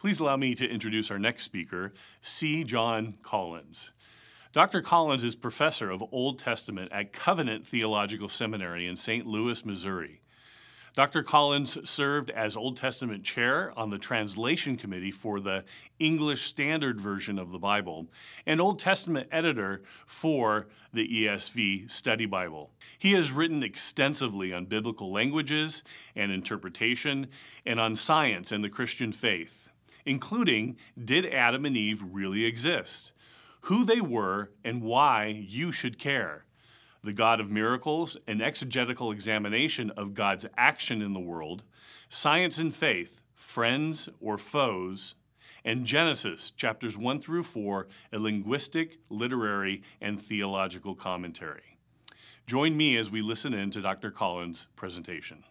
Please allow me to introduce our next speaker, C. John Collins. Dr. Collins is professor of Old Testament at Covenant Theological Seminary in St. Louis, Missouri. Dr. Collins served as Old Testament chair on the translation committee for the English Standard Version of the Bible and Old Testament editor for the ESV Study Bible. He has written extensively on biblical languages and interpretation and on science and the Christian faith, including Did Adam and Eve Really Exist? Who they were and why you should care. The God of Miracles, an exegetical examination of God's action in the world, Science and Faith, Friends or Foes, and Genesis, chapters 1 through 4, a linguistic, literary, and theological commentary. Join me as we listen in to Dr. Collins' presentation.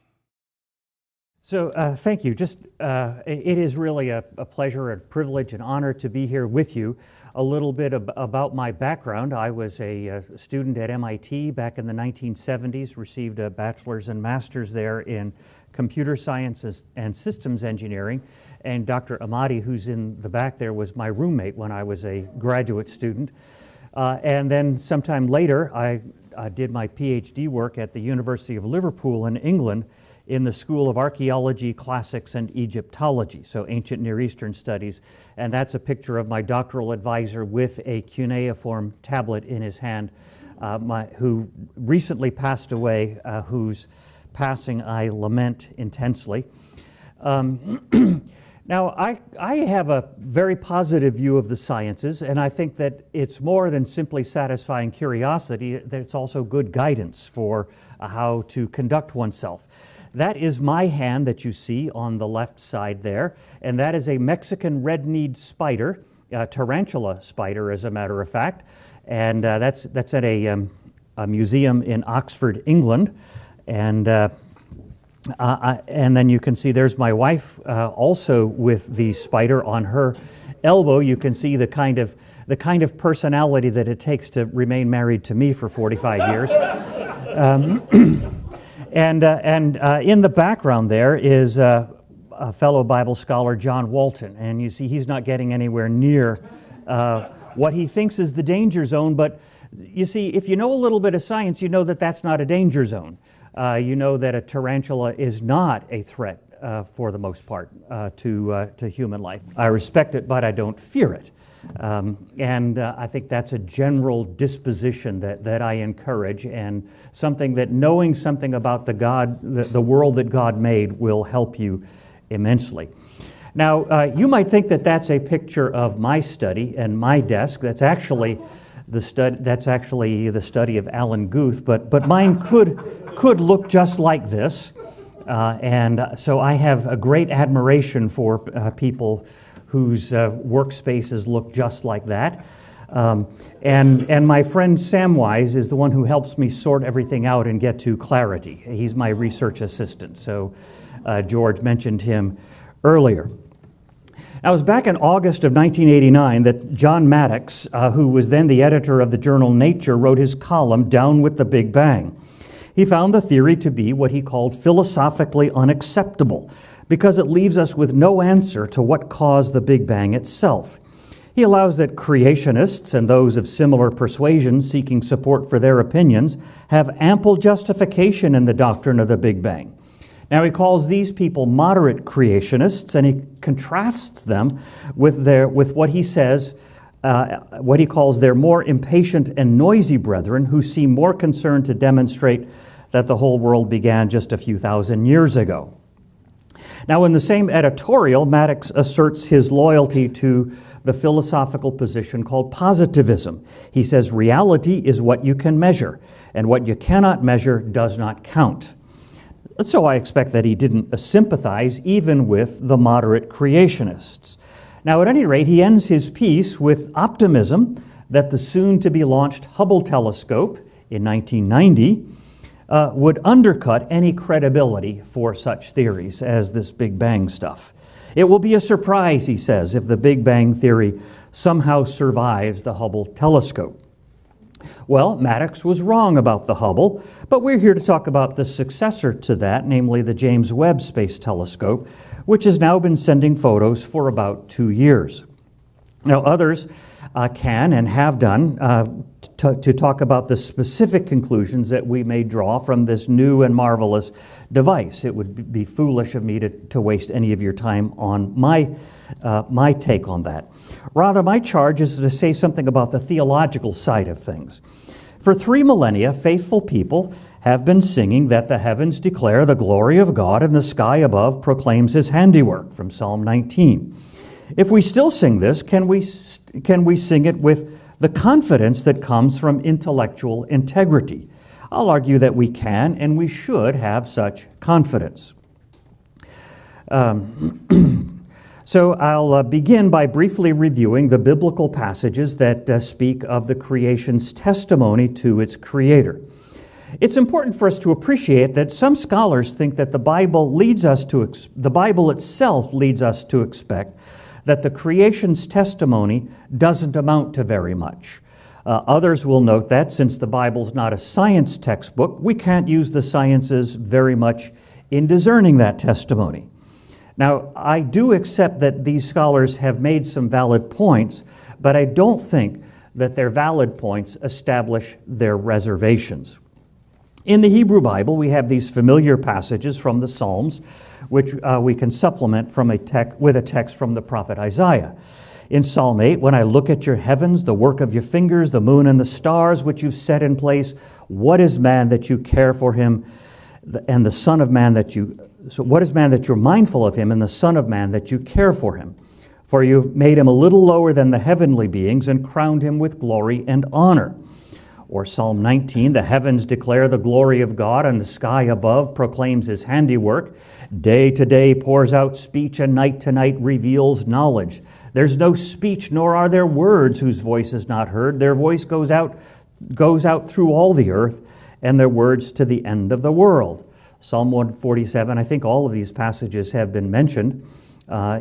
So thank you. It is really a pleasure, a privilege, and honor to be here with you. A little bit about my background. I was a student at MIT back in the 1970s, received a bachelor's and master's there in computer sciences and systems engineering. And Dr. Amadi, who's in the back there, was my roommate when I was a graduate student. And then sometime later, I did my PhD work at the University of Liverpool in England in the School of Archaeology, Classics, and Egyptology, so Ancient Near Eastern Studies. And that's a picture of my doctoral advisor with a cuneiform tablet in his hand, who recently passed away, whose passing I lament intensely. Now, I have a very positive view of the sciences, and I think that it's more than simply satisfying curiosity, that it's also good guidance for how to conduct oneself. That is my hand that you see on the left side there, and that is a Mexican red-kneed spider, tarantula spider as a matter of fact, and that's at a museum in Oxford, England, and then you can see there's my wife also with the spider on her elbow. You can see the kind of personality that it takes to remain married to me for 45 years. And in the background there is a fellow Bible scholar, John Walton, and you see he's not getting anywhere near what he thinks is the danger zone, but you see, if you know a little bit of science, you know that that's not a danger zone. You know that a tarantula is not a threat for the most part to human life. I respect it, but I don't fear it. And I think that's a general disposition that I encourage, and something that knowing something about the world that God made will help you immensely. Now, you might think that that's a picture of my study and my desk. That's actually the study of Alan Guth, but mine could look just like this. And so I have a great admiration for people whose workspaces look just like that. And my friend Samwise is the one who helps me sort everything out and get to clarity. He's my research assistant, so George mentioned him earlier. Now, it was back in August of 1989 that John Maddox, who was then the editor of the journal Nature, wrote his column, Down with the Big Bang. He found the theory to be what he called philosophically unacceptable, because it leaves us with no answer to what caused the Big Bang itself. He allows that creationists and those of similar persuasion seeking support for their opinions have ample justification in the doctrine of the Big Bang. Now, he calls these people moderate creationists, and he contrasts them with what he says, what he calls their more impatient and noisy brethren, who seem more concerned to demonstrate that the whole world began just a few thousand years ago. Now, in the same editorial, Maddox asserts his loyalty to the philosophical position called positivism. He says reality is what you can measure, and what you cannot measure does not count. So I expect that he didn't sympathize even with the moderate creationists. Now, at any rate, he ends his piece with optimism that the soon-to-be-launched Hubble telescope in 1990 would undercut any credibility for such theories as this Big Bang stuff. It will be a surprise, he says, if the Big Bang theory somehow survives the Hubble telescope. Well, Maddox was wrong about the Hubble, but we're here to talk about the successor to that, namely the James Webb Space Telescope, which has now been sending photos for about 2 years. Now, others can and have done to talk about the specific conclusions that we may draw from this new and marvelous device. It would be foolish of me to waste any of your time on my take on that. Rather, my charge is to say something about the theological side of things. For 3 millennia, faithful people have been singing that the heavens declare the glory of God and the sky above proclaims his handiwork, from Psalm 19. If we still sing this, can we sing it with the confidence that comes from intellectual integrity? I'll argue that we can and we should have such confidence. So I'll begin by briefly reviewing the biblical passages that speak of the creation's testimony to its creator. It's important for us to appreciate that some scholars think that the Bible itself leads us to expect that the creation's testimony doesn't amount to very much. Others will note that since the Bible's not a science textbook, we can't use the sciences very much in discerning that testimony. Now, I do accept that these scholars have made some valid points, but I don't think that their valid points establish their reservations. In the Hebrew Bible, we have these familiar passages from the Psalms, which we can supplement with a text from the prophet Isaiah. In Psalm 8, when I look at your heavens, the work of your fingers, the moon and the stars which you've set in place, what is man that you care for him, and the son of man that you... So what is man that you're mindful of him, and the son of man that you care for him? For you've made him a little lower than the heavenly beings and crowned him with glory and honor. Or Psalm 19, the heavens declare the glory of God, and the sky above proclaims his handiwork. Day to day pours out speech, and night to night reveals knowledge. There's no speech, nor are there words whose voice is not heard. Their voice goes out through all the earth, and their words to the end of the world. Psalm 147, I think all of these passages have been mentioned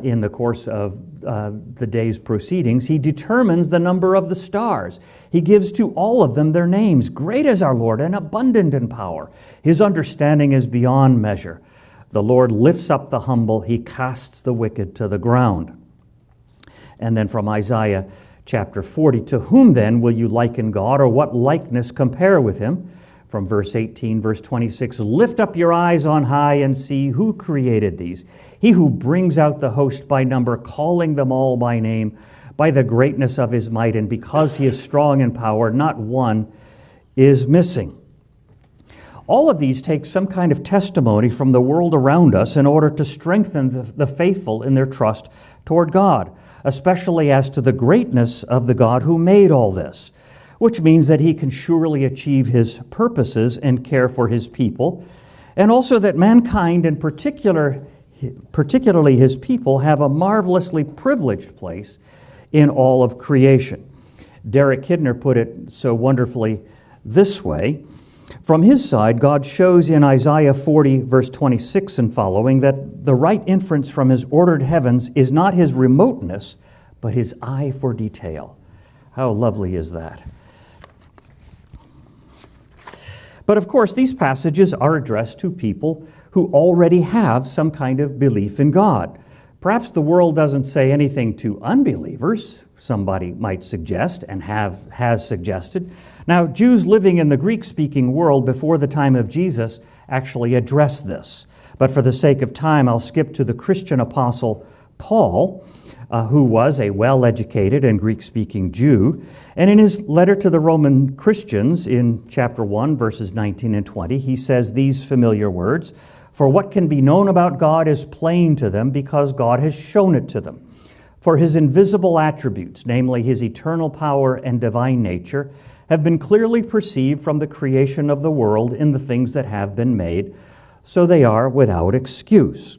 in the course of the day's proceedings. He determines the number of the stars. He gives to all of them their names. Great is our Lord and abundant in power. His understanding is beyond measure. The Lord lifts up the humble. He casts the wicked to the ground. And then from Isaiah chapter 40, to whom then will you liken God, or what likeness compare with him? From verse 18, verse 26, lift up your eyes on high and see who created these. He who brings out the host by number, calling them all by name, by the greatness of his might, and because he is strong in power, not one is missing. All of these take some kind of testimony from the world around us in order to strengthen the faithful in their trust toward God, especially as to the greatness of the God who made all this, which means that he can surely achieve his purposes and care for his people, and also that mankind, and particularly his people, have a marvelously privileged place in all of creation. Derek Kidner put it so wonderfully this way. From his side, God shows in Isaiah 40, verse 26 and following, that the right inference from his ordered heavens is not his remoteness, but his eye for detail. How lovely is that? But of course, these passages are addressed to people who already have some kind of belief in God. Perhaps the world doesn't say anything to unbelievers, somebody might suggest and has suggested. Now, Jews living in the Greek-speaking world before the time of Jesus actually addressed this. But for the sake of time, I'll skip to the Christian apostle Paul, who was a well-educated and Greek-speaking Jew. And in his letter to the Roman Christians in chapter 1, verses 19 and 20, he says these familiar words, "For what can be known about God is plain to them because God has shown it to them. For his invisible attributes, namely his eternal power and divine nature, have been clearly perceived from the creation of the world in the things that have been made, so they are without excuse."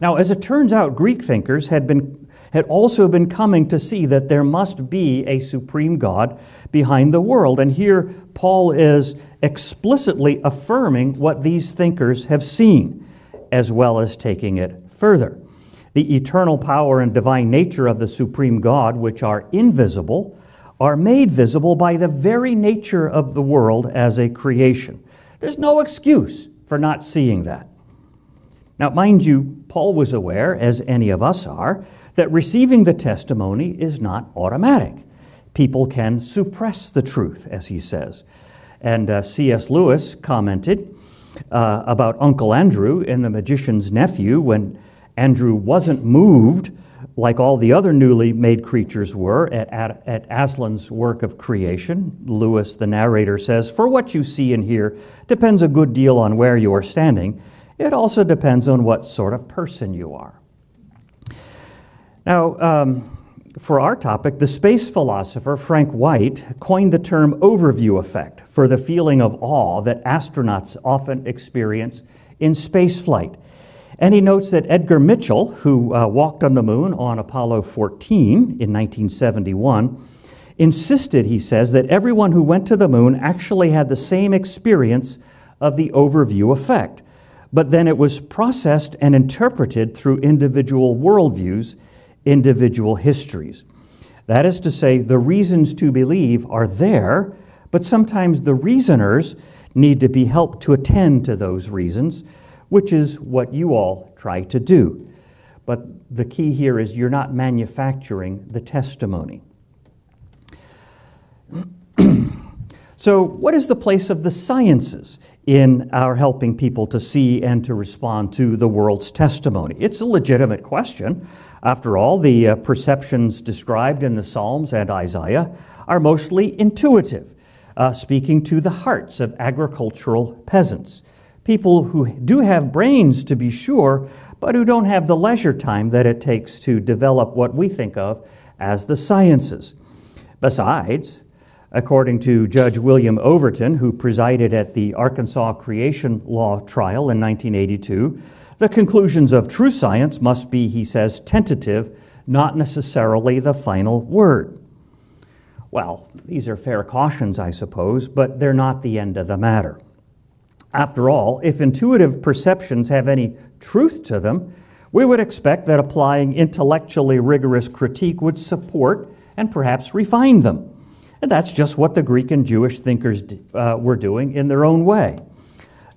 Now, as it turns out, Greek thinkers had also been coming to see that there must be a supreme God behind the world. And here Paul is explicitly affirming what these thinkers have seen, as well as taking it further. The eternal power and divine nature of the supreme God, which are invisible, are made visible by the very nature of the world as a creation. There's no excuse for not seeing that. Now, mind you, Paul was aware, as any of us are, that receiving the testimony is not automatic. People can suppress the truth, as he says. And C.S. Lewis commented about Uncle Andrew in The Magician's Nephew, when Andrew wasn't moved like all the other newly made creatures were at Aslan's work of creation. Lewis, the narrator, says, "For what you see and hear depends a good deal on where you are standing. It also depends on what sort of person you are." Now, for our topic, the space philosopher Frank White coined the term overview effect for the feeling of awe that astronauts often experience in spaceflight. And he notes that Edgar Mitchell, who walked on the moon on Apollo 14 in 1971, insisted, he says, that everyone who went to the moon actually had the same experience of the overview effect. But then it was processed and interpreted through individual worldviews, individual histories. That is to say, the reasons to believe are there, but sometimes the reasoners need to be helped to attend to those reasons, which is what you all try to do. But the key here is you're not manufacturing the testimony. So what is the place of the sciences in our helping people to see and to respond to the world's testimony? It's a legitimate question. After all, the perceptions described in the Psalms and Isaiah are mostly intuitive, speaking to the hearts of agricultural peasants. People who do have brains, to be sure, but who don't have the leisure time that it takes to develop what we think of as the sciences. Besides, according to Judge William Overton, who presided at the Arkansas creation law trial in 1982, the conclusions of true science must be, he says, tentative, not necessarily the final word. Well, these are fair cautions, I suppose, but they're not the end of the matter. After all, if intuitive perceptions have any truth to them, we would expect that applying intellectually rigorous critique would support and perhaps refine them. And that's just what the Greek and Jewish thinkers were doing in their own way.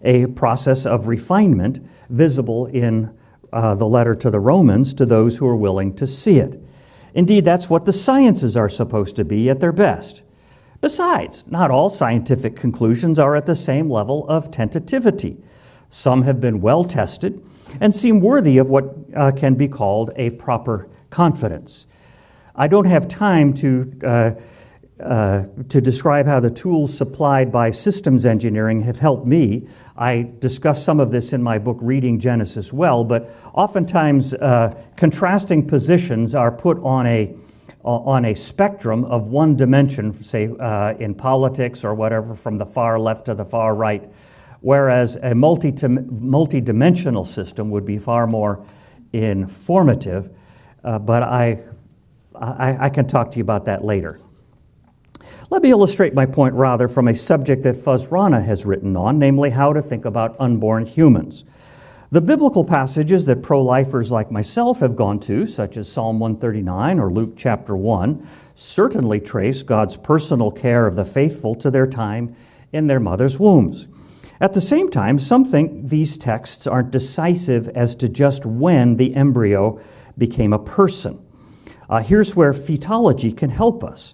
A process of refinement visible in the letter to the Romans to those who are willing to see it. Indeed, that's what the sciences are supposed to be at their best. Besides, not all scientific conclusions are at the same level of tentativity. Some have been well tested and seem worthy of what can be called a proper confidence. I don't have time to describe how the tools supplied by systems engineering have helped me. I discuss some of this in my book, Reading Genesis Well, but oftentimes contrasting positions are put on a spectrum of one dimension, say in politics or whatever, from the far left to the far right, whereas a multi-dimensional system would be far more informative, but I can talk to you about that later. Let me illustrate my point rather from a subject that Fuzz Rana has written on, namely how to think about unborn humans. The biblical passages that pro-lifers like myself have gone to, such as Psalm 139 or Luke chapter 1, certainly trace God's personal care of the faithful to their time in their mother's wombs. At the same time, some think these texts aren't decisive as to just when the embryo became a person. Here's where Theology can help us.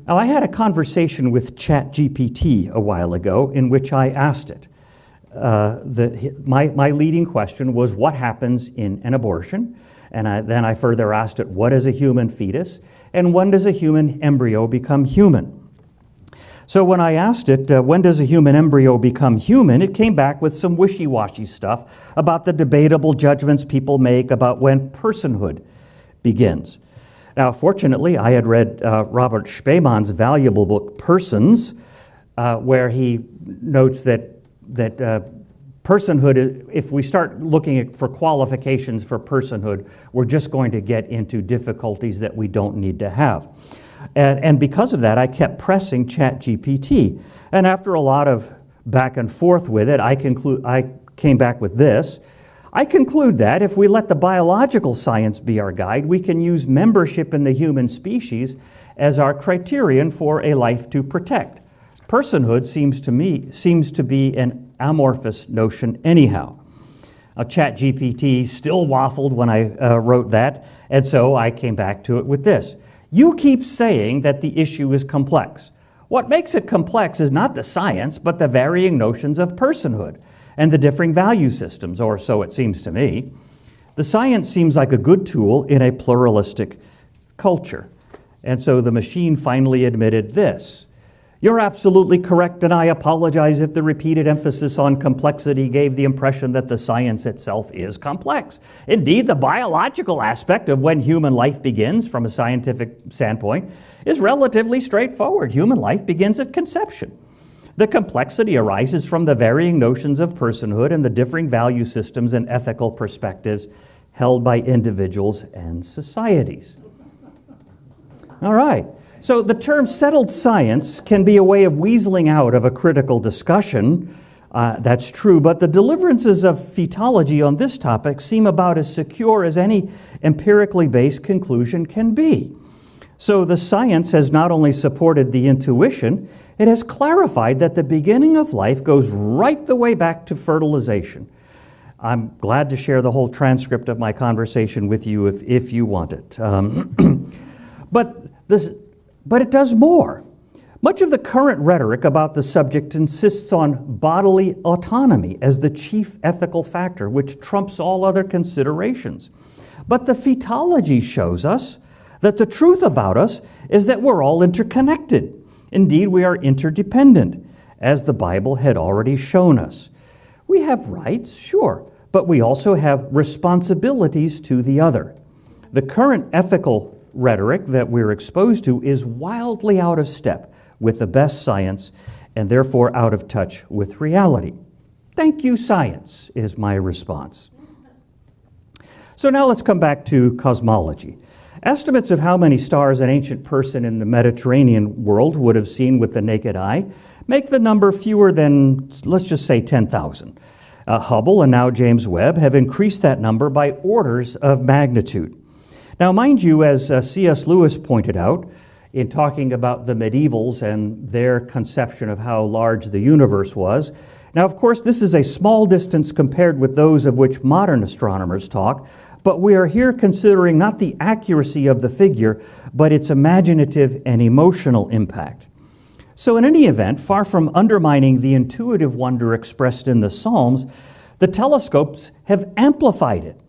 Now, I had a conversation with ChatGPT a while ago in which I asked it. My leading question was, what happens in an abortion? And then I further asked it, what is a human fetus? And when does a human embryo become human? So when I asked it, when does a human embryo become human, it came back with some wishy-washy stuff about the debatable judgments people make about when personhood begins. Now, fortunately, I had read Robert Spamann's valuable book, Persons, where he notes that personhood, if we start looking for qualifications for personhood, we're just going to get into difficulties that we don't need to have. And because of that, I kept pressing ChatGPT. And after a lot of back and forth with it, I came back with this. I conclude that if we let the biological science be our guide, we can use membership in the human species as our criterion for a life to protect. Personhood seems to be an amorphous notion anyhow. ChatGPT still waffled when I wrote that, and so I came back to it with this. You keep saying that the issue is complex. What makes it complex is not the science, but the varying notions of personhood and the differing value systems, or so it seems to me. The science seems like a good tool in a pluralistic culture. And so the machine finally admitted this. You're absolutely correct, and I apologize if the repeated emphasis on complexity gave the impression that the science itself is complex. Indeed, the biological aspect of when human life begins, from a scientific standpoint, is relatively straightforward. Human life begins at conception. The complexity arises from the varying notions of personhood and the differing value systems and ethical perspectives held by individuals and societies. All right. So the term settled science can be a way of weaseling out of a critical discussion. That's true, but the deliverances of theology on this topic seem about as secure as any empirically based conclusion can be. So the science has not only supported the intuition, it has clarified that the beginning of life goes right the way back to fertilization. I'm glad to share the whole transcript of my conversation with you if you want it. But it does more. Much of the current rhetoric about the subject insists on bodily autonomy as the chief ethical factor, which trumps all other considerations. But the theology shows us that the truth about us is that we're all interconnected. Indeed, we are interdependent, as the Bible had already shown us. We have rights, sure, but we also have responsibilities to the other. The current ethical rhetoric that we're exposed to is wildly out of step with the best science and therefore out of touch with reality. Thank you, science, is my response. So now let's come back to cosmology. Estimates of how many stars an ancient person in the Mediterranean world would have seen with the naked eye make the number fewer than, let's just say, 10,000. Hubble and now James Webb have increased that number by orders of magnitude. Now, mind you, as C.S. Lewis pointed out in talking about the medievals and their conception of how large the universe was, now, of course, this is a small distance compared with those of which modern astronomers talk, but we are here considering not the accuracy of the figure, but its imaginative and emotional impact. So in any event, far from undermining the intuitive wonder expressed in the Psalms, the telescopes have amplified it.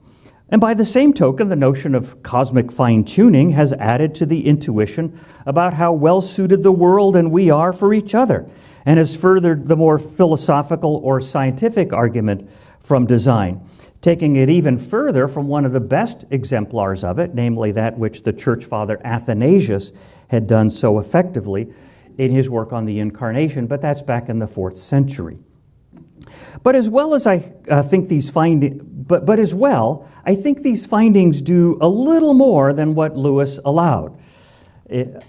And by the same token, the notion of cosmic fine-tuning has added to the intuition about how well-suited the world and we are for each other, and has furthered the more philosophical or scientific argument from design, taking it even further from one of the best exemplars of it, namely that which the church father Athanasius had done so effectively in his work on the Incarnation, but that's back in the 4th century. But as well as I think these findings, I think these findings do a little more than what Lewis allowed.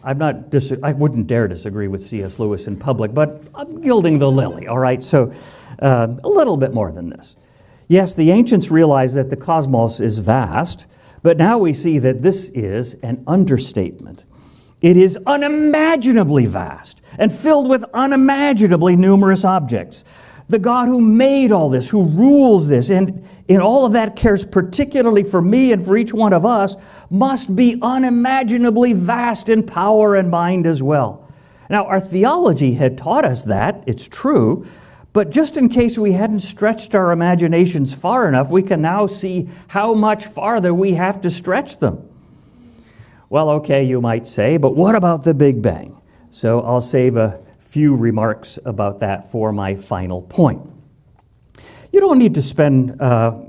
I wouldn't dare disagree with C.S. Lewis in public, but I'm gilding the lily, all right? So a little bit more than this. Yes, the ancients realized that the cosmos is vast, but now we see that this is an understatement. It is unimaginably vast and filled with unimaginably numerous objects. The God who made all this, who rules this, and in all of that cares particularly for me and for each one of us, must be unimaginably vast in power and mind as well. Now, our theology had taught us that, it's true, but just in case we hadn't stretched our imaginations far enough, we can now see how much farther we have to stretch them. Well, okay, you might say, but what about the Big Bang? So I'll save a few remarks about that for my final point. You don't need to spend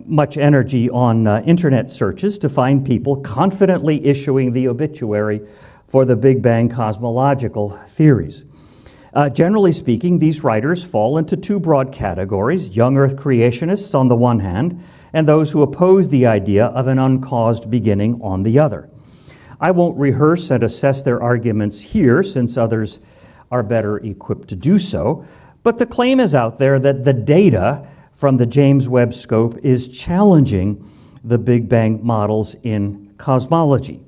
much energy on internet searches to find people confidently issuing the obituary for the Big Bang cosmological theories. Generally speaking, these writers fall into two broad categories: young Earth creationists on the one hand, and those who oppose the idea of an uncaused beginning on the other. I won't rehearse and assess their arguments here, since others are better equipped to do so, but the claim is out there that the data from the James Webb scope is challenging the Big Bang models in cosmology.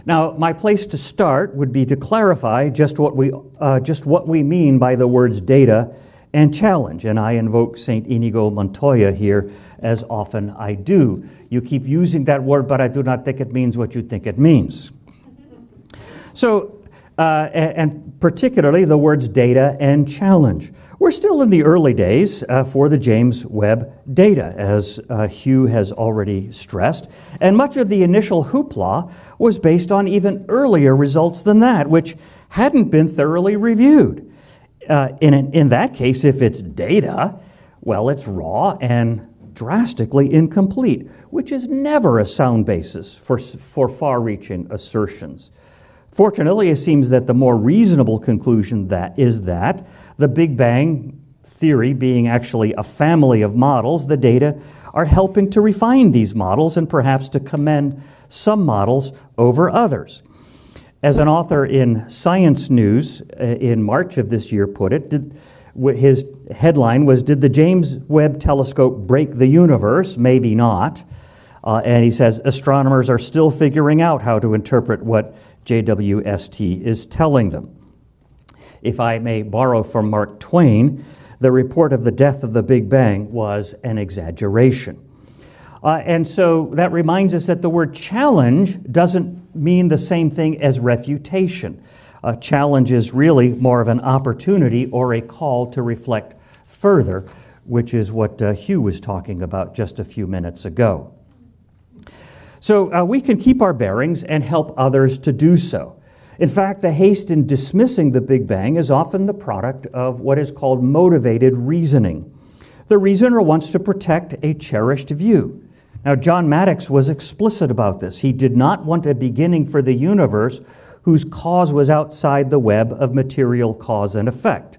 Now, my place to start would be to clarify just what we mean by the words data and challenge, and I invoke St. Inigo Montoya here, as often I do. You keep using that word, but I do not think it means what you think it means. So, and particularly the words data and challenge. We're still in the early days for the James Webb data, as Hugh has already stressed, and much of the initial hoopla was based on even earlier results than that, which hadn't been thoroughly reviewed. In that case, if it's data, well, it's raw and drastically incomplete, which is never a sound basis for far-reaching assertions. Fortunately, it seems that the more reasonable conclusion is that the Big Bang theory being actually a family of models, the data are helping to refine these models and perhaps to commend some models over others. As an author in Science News in March of this year put it, his headline was, "Did the James Webb Telescope break the universe? Maybe not." And he says, astronomers are still figuring out how to interpret what JWST is telling them. If I may borrow from Mark Twain, the report of the death of the Big Bang was an exaggeration. And so that reminds us that the word challenge doesn't mean the same thing as refutation. Challenge is really more of an opportunity or a call to reflect further, which is what Hugh was talking about just a few minutes ago. So we can keep our bearings and help others to do so. In fact, the haste in dismissing the Big Bang is often the product of what is called motivated reasoning. The reasoner wants to protect a cherished view. Now, John Maddox was explicit about this. He did not want a beginning for the universe whose cause was outside the web of material cause and effect.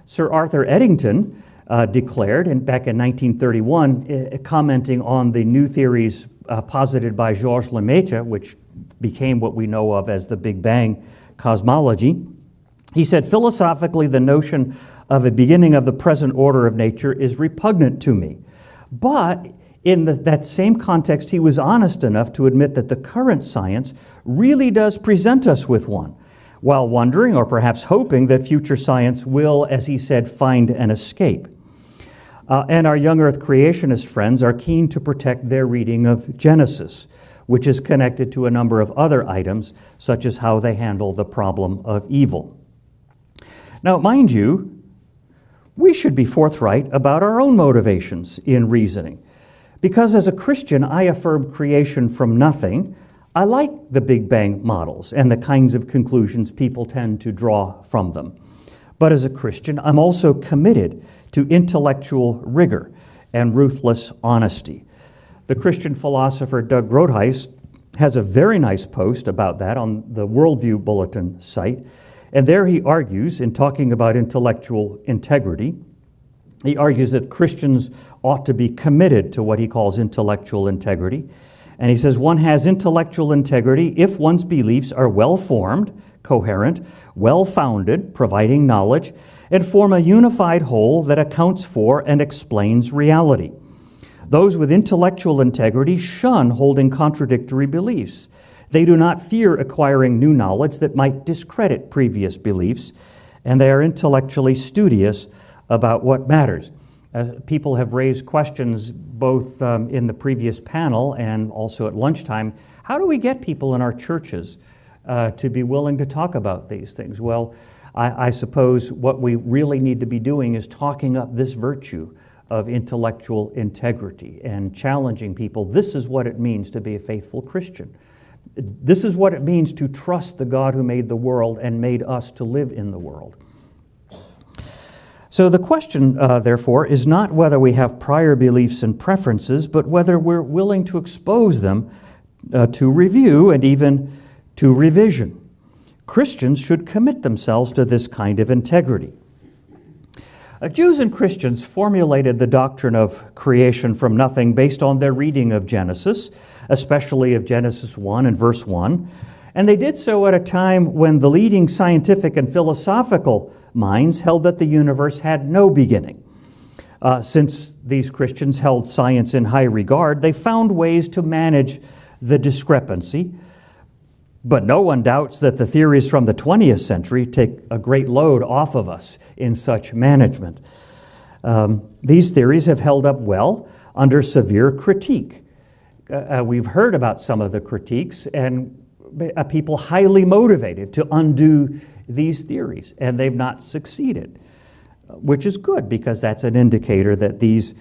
Sir Arthur Eddington declared, back in 1931, commenting on the new theories posited by Georges Lemaitre, which became what we know of as the Big Bang cosmology, he said, "Philosophically, the notion of a beginning of the present order of nature is repugnant to me." But in that same context, he was honest enough to admit that the current science really does present us with one, while wondering, or perhaps hoping, that future science will, as he said, find an escape. And our young earth creationist friends are keen to protect their reading of Genesis, which is connected to a number of other items, such as how they handle the problem of evil. Now, mind you, we should be forthright about our own motivations in reasoning. Because as a Christian, I affirm creation from nothing. I like the Big Bang models and the kinds of conclusions people tend to draw from them. But as a Christian, I'm also committed to intellectual rigor and ruthless honesty. The Christian philosopher Doug Groothuis has a very nice post about that on the Worldview Bulletin site, and there he argues, in talking about intellectual integrity, he argues that Christians ought to be committed to what he calls intellectual integrity. And he says one has intellectual integrity if one's beliefs are well-formed, coherent, well-founded, providing knowledge, and form a unified whole that accounts for and explains reality. Those with intellectual integrity shun holding contradictory beliefs. They do not fear acquiring new knowledge that might discredit previous beliefs, and they are intellectually studious about what matters. People have raised questions both in the previous panel and also at lunchtime. How do we get people in our churches to be willing to talk about these things? Well, I suppose what we really need to be doing is talking up this virtue of intellectual integrity and challenging people. This is what it means to be a faithful Christian. This is what it means to trust the God who made the world and made us to live in the world. So the question, therefore, is not whether we have prior beliefs and preferences, but whether we're willing to expose them to review and even to revision. Christians should commit themselves to this kind of integrity. Jews and Christians formulated the doctrine of creation from nothing based on their reading of Genesis, especially of Genesis 1 and verse 1, and they did so at a time when the leading scientific and philosophical minds held that the universe had no beginning. Since these Christians held science in high regard, they found ways to manage the discrepancy. But no one doubts that the theories from the 20th century take a great load off of us in such management. These theories have held up well under severe critique. We've heard about some of the critiques and people highly motivated to undo these theories, and they've not succeeded, which is good because that's an indicator that these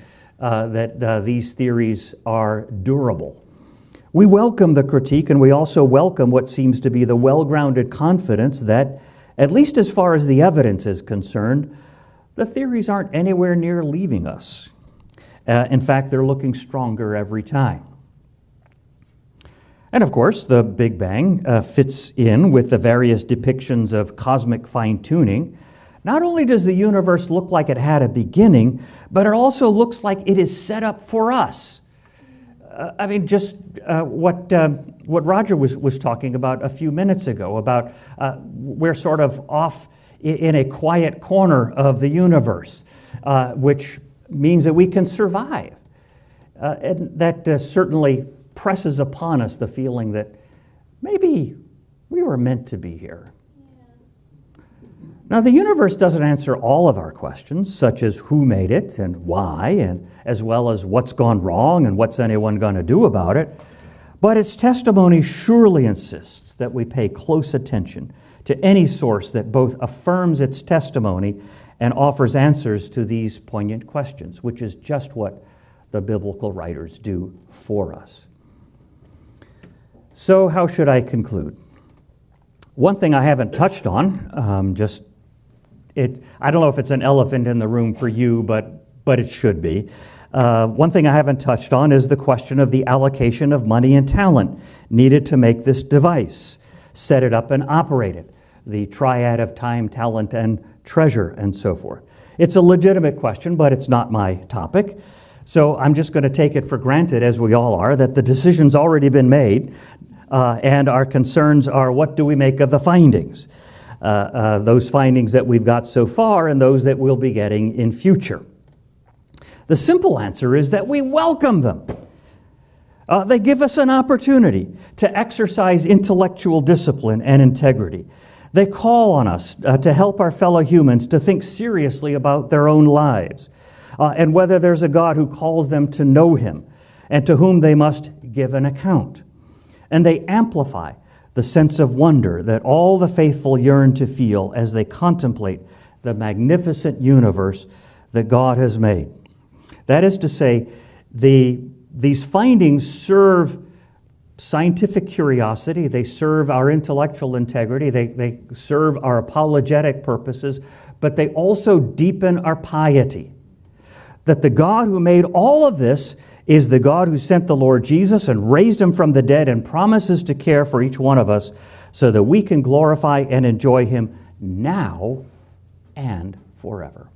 theories are durable. We welcome the critique, and we also welcome what seems to be the well-grounded confidence that, at least as far as the evidence is concerned, the theories aren't anywhere near leaving us. In fact, they're looking stronger every time. And of course, the Big Bang fits in with the various depictions of cosmic fine-tuning. Not only does the universe look like it had a beginning, but it also looks like it is set up for us. Just what Roger was talking about a few minutes ago, about we're sort of off in a quiet corner of the universe, which means that we can survive. And that certainly presses upon us the feeling that maybe we were meant to be here. Now, the universe doesn't answer all of our questions, such as who made it and why, and as well as what's gone wrong and what's anyone going to do about it. But its testimony surely insists that we pay close attention to any source that both affirms its testimony and offers answers to these poignant questions, which is just what the biblical writers do for us. So how should I conclude? One thing I haven't touched on, I don't know if it's an elephant in the room for you, but it should be. One thing I haven't touched on is the question of the allocation of money and talent needed to make this device, set it up and operate it, the triad of time, talent, and treasure, and so forth. It's a legitimate question, but it's not my topic. So I'm just going to take it for granted, as we all are, that the decision's already been made, and our concerns are what do we make of the findings? Those findings that we've got so far and those that we'll be getting in future. The simple answer is that we welcome them. They give us an opportunity to exercise intellectual discipline and integrity. They call on us to help our fellow humans to think seriously about their own lives and whether there's a God who calls them to know Him and to whom they must give an account. And they amplify the sense of wonder that all the faithful yearn to feel as they contemplate the magnificent universe that God has made. That is to say, these findings serve scientific curiosity, they serve our intellectual integrity, they serve our apologetic purposes, but they also deepen our piety. That the God who made all of this is the God who sent the Lord Jesus and raised Him from the dead and promises to care for each one of us so that we can glorify and enjoy Him now and forever.